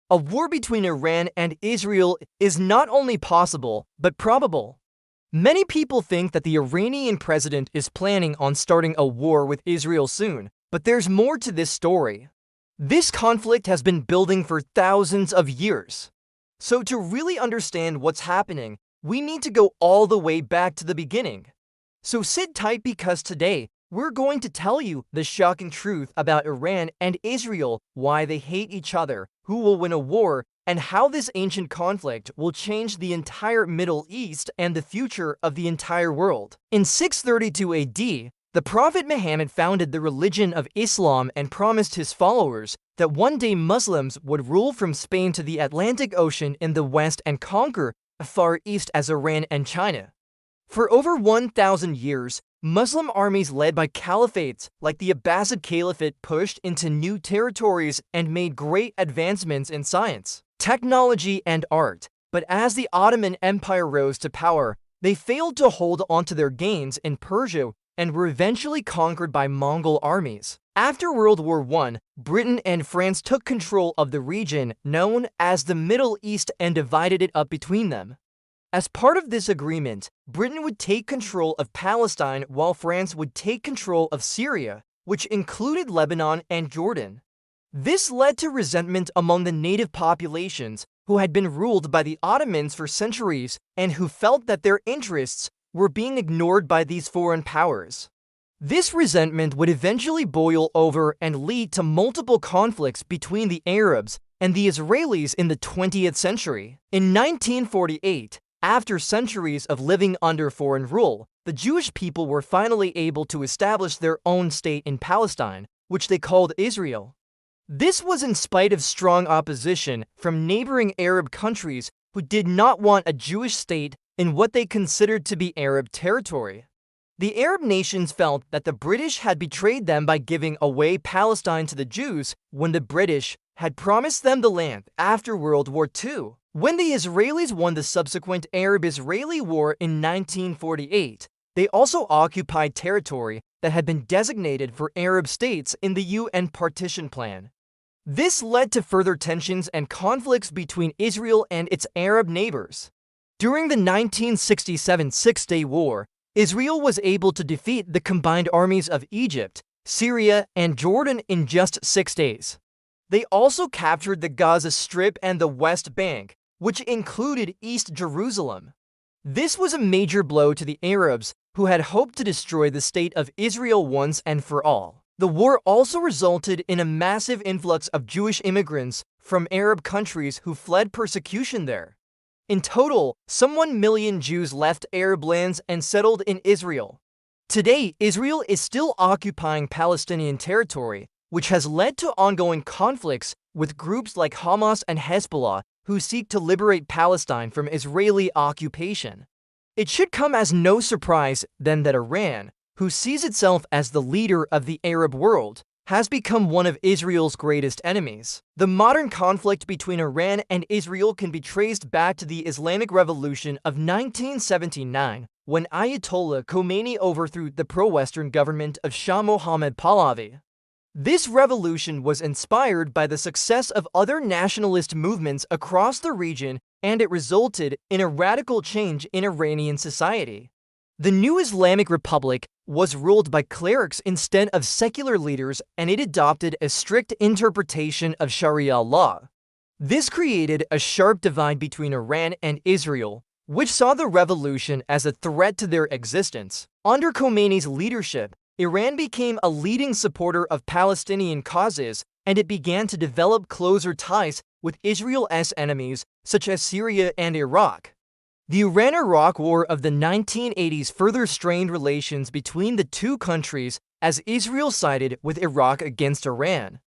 A war between Iran and Israel is not only possible, but probable. Many people think that the Iranian president is planning on starting a war with Israel soon, but there's more to this story. This conflict has been building for thousands of years. So to really understand what's happening, we need to go all the way back to the beginning. So sit tight because today, we're going to tell you the shocking truth about Iran and Israel, why they hate each other, who will win a war, and how this ancient conflict will change the entire Middle East and the future of the entire world. In 632 AD, the Prophet Muhammad founded the religion of Islam and promised his followers that one day Muslims would rule from Spain to the Atlantic Ocean in the west and conquer as far east as Iran and China. For over 1,000 years, Muslim armies led by caliphates like the Abbasid Caliphate pushed into new territories and made great advancements in science, technology, and art. But as the Ottoman Empire rose to power, they failed to hold onto their gains in Persia and were eventually conquered by Mongol armies. After World War I, Britain and France took control of the region known as the Middle East and divided it up between them. As part of this agreement, Britain would take control of Palestine while France would take control of Syria, which included Lebanon and Jordan. This led to resentment among the native populations who had been ruled by the Ottomans for centuries and who felt that their interests were being ignored by these foreign powers. This resentment would eventually boil over and lead to multiple conflicts between the Arabs and the Israelis in the 20th century. In 1948, after centuries of living under foreign rule, the Jewish people were finally able to establish their own state in Palestine, which they called Israel. This was in spite of strong opposition from neighboring Arab countries who did not want a Jewish state in what they considered to be Arab territory. The Arab nations felt that the British had betrayed them by giving away Palestine to the Jews when the British had promised them the land after World War II. When the Israelis won the subsequent Arab-Israeli War in 1948, they also occupied territory that had been designated for Arab states in the UN partition plan. This led to further tensions and conflicts between Israel and its Arab neighbors. During the 1967 Six-Day War, Israel was able to defeat the combined armies of Egypt, Syria, and Jordan in just 6 days. They also captured the Gaza Strip and the West Bank, which included East Jerusalem. This was a major blow to the Arabs, who had hoped to destroy the state of Israel once and for all. The war also resulted in a massive influx of Jewish immigrants from Arab countries who fled persecution there. In total, some 1 million Jews left Arab lands and settled in Israel. Today, Israel is still occupying Palestinian territory, which has led to ongoing conflicts with groups like Hamas and Hezbollah, who seek to liberate Palestine from Israeli occupation. It should come as no surprise then that Iran, who sees itself as the leader of the Arab world, has become one of Israel's greatest enemies. The modern conflict between Iran and Israel can be traced back to the Islamic Revolution of 1979, when Ayatollah Khomeini overthrew the pro-Western government of Shah Mohammad Pahlavi. This revolution was inspired by the success of other nationalist movements across the region, and it resulted in a radical change in Iranian society. The new Islamic Republic was ruled by clerics instead of secular leaders, and it adopted a strict interpretation of Sharia law. This created a sharp divide between Iran and Israel, which saw the revolution as a threat to their existence. Under Khomeini's leadership, Iran became a leading supporter of Palestinian causes, and it began to develop closer ties with Israel's enemies, such as Syria and Iraq. The Iran-Iraq War of the 1980s further strained relations between the two countries as Israel sided with Iraq against Iran.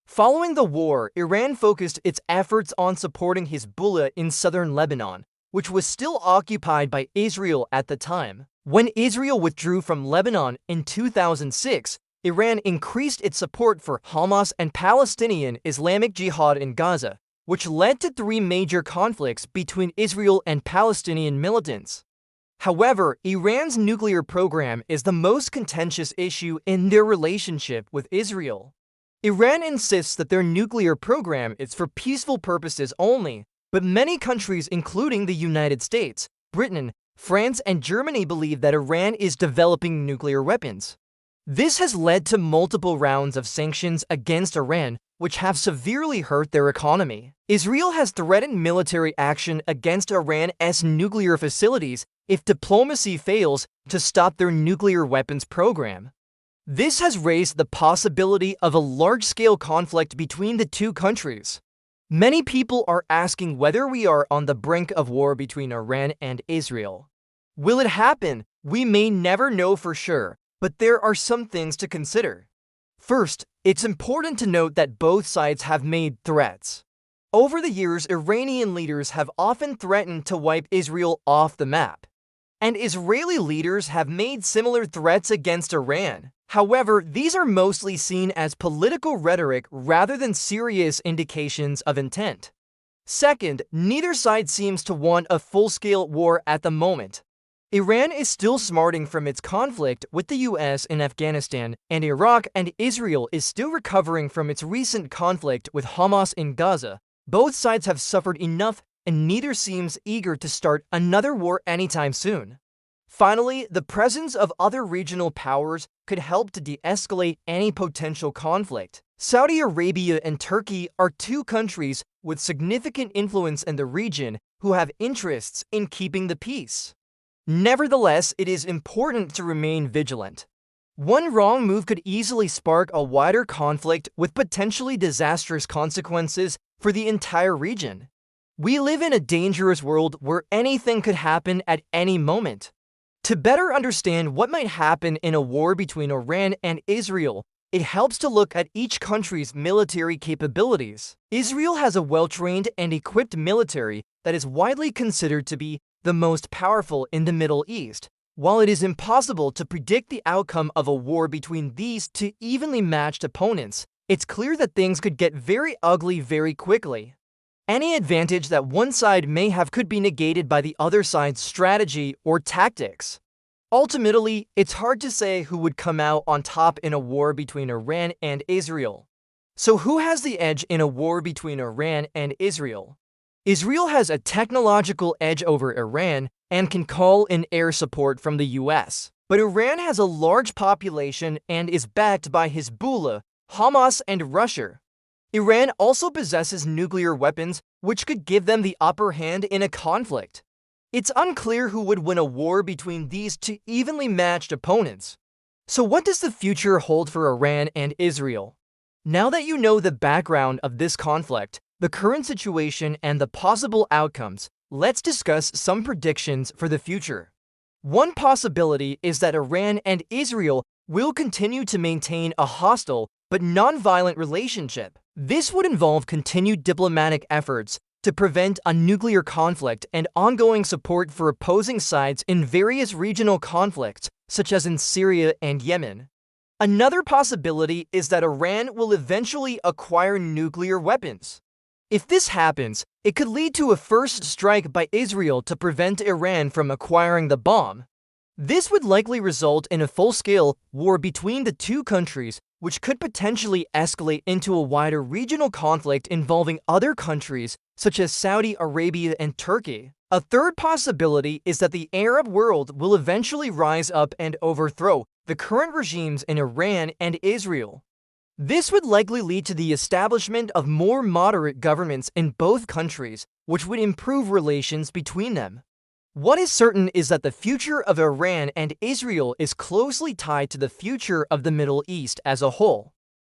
Following the war, Iran focused its efforts on supporting Hezbollah in southern Lebanon, which was still occupied by Israel at the time. When Israel withdrew from Lebanon in 2006, Iran increased its support for Hamas and Palestinian Islamic Jihad in Gaza, which led to 3 major conflicts between Israel and Palestinian militants. However, Iran's nuclear program is the most contentious issue in their relationship with Israel. Iran insists that their nuclear program is for peaceful purposes only, but many countries, including the United States, Britain, France, and Germany, believe that Iran is developing nuclear weapons. This has led to multiple rounds of sanctions against Iran, which have severely hurt their economy. Israel has threatened military action against Iran's nuclear facilities if diplomacy fails to stop their nuclear weapons program. This has raised the possibility of a large-scale conflict between the two countries. Many people are asking whether we are on the brink of war between Iran and Israel. Will it happen? We may never know for sure, but there are some things to consider. First, it's important to note that both sides have made threats. Over the years, Iranian leaders have often threatened to wipe Israel off the map, and Israeli leaders have made similar threats against Iran. However, these are mostly seen as political rhetoric rather than serious indications of intent. Second, neither side seems to want a full-scale war at the moment. Iran is still smarting from its conflict with the US in Afghanistan and Iraq, and Israel is still recovering from its recent conflict with Hamas in Gaza. Both sides have suffered enough, and neither seems eager to start another war anytime soon. Finally, the presence of other regional powers could help to de-escalate any potential conflict. Saudi Arabia and Turkey are two countries with significant influence in the region who have interests in keeping the peace. Nevertheless, it is important to remain vigilant. One wrong move could easily spark a wider conflict with potentially disastrous consequences for the entire region. We live in a dangerous world where anything could happen at any moment. To better understand what might happen in a war between Iran and Israel, it helps to look at each country's military capabilities. Israel has a well-trained and equipped military that is widely considered to be the most powerful in the Middle East. While it is impossible to predict the outcome of a war between these two evenly matched opponents, it's clear that things could get very ugly very quickly. Any advantage that one side may have could be negated by the other side's strategy or tactics. Ultimately, it's hard to say who would come out on top in a war between Iran and Israel. So who has the edge in a war between Iran and Israel? Israel has a technological edge over Iran and can call in air support from the US. But Iran has a large population and is backed by Hezbollah, Hamas, and Russia. Iran also possesses nuclear weapons, which could give them the upper hand in a conflict. It's unclear who would win a war between these two evenly matched opponents. So what does the future hold for Iran and Israel? Now that you know the background of this conflict, the current situation, and the possible outcomes, let's discuss some predictions for the future. One possibility is that Iran and Israel will continue to maintain a hostile but non-violent relationship. This would involve continued diplomatic efforts to prevent a nuclear conflict and ongoing support for opposing sides in various regional conflicts, such as in Syria and Yemen. Another possibility is that Iran will eventually acquire nuclear weapons. If this happens, it could lead to a first strike by Israel to prevent Iran from acquiring the bomb. This would likely result in a full-scale war between the two countries, which could potentially escalate into a wider regional conflict involving other countries, such as Saudi Arabia and Turkey. A third possibility is that the Arab world will eventually rise up and overthrow the current regimes in Iran and Israel. This would likely lead to the establishment of more moderate governments in both countries, which would improve relations between them. What is certain is that the future of Iran and Israel is closely tied to the future of the Middle East as a whole.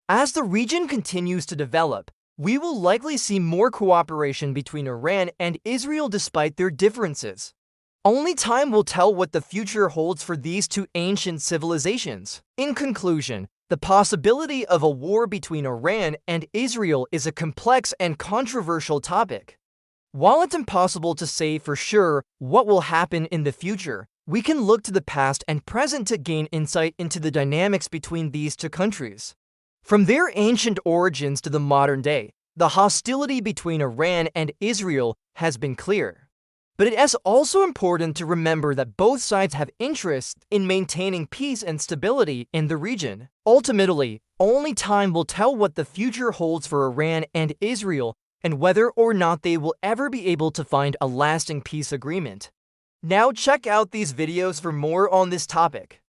As the region continues to develop, we will likely see more cooperation between Iran and Israel despite their differences. Only time will tell what the future holds for these two ancient civilizations. In conclusion, the possibility of a war between Iran and Israel is a complex and controversial topic. While it's impossible to say for sure what will happen in the future, we can look to the past and present to gain insight into the dynamics between these two countries. From their ancient origins to the modern day, the hostility between Iran and Israel has been clear. But it is also important to remember that both sides have interest in maintaining peace and stability in the region. Ultimately, only time will tell what the future holds for Iran and Israel and whether or not they will ever be able to find a lasting peace agreement. Now check out these videos for more on this topic.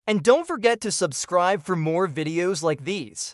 And don't forget to subscribe for more videos like these.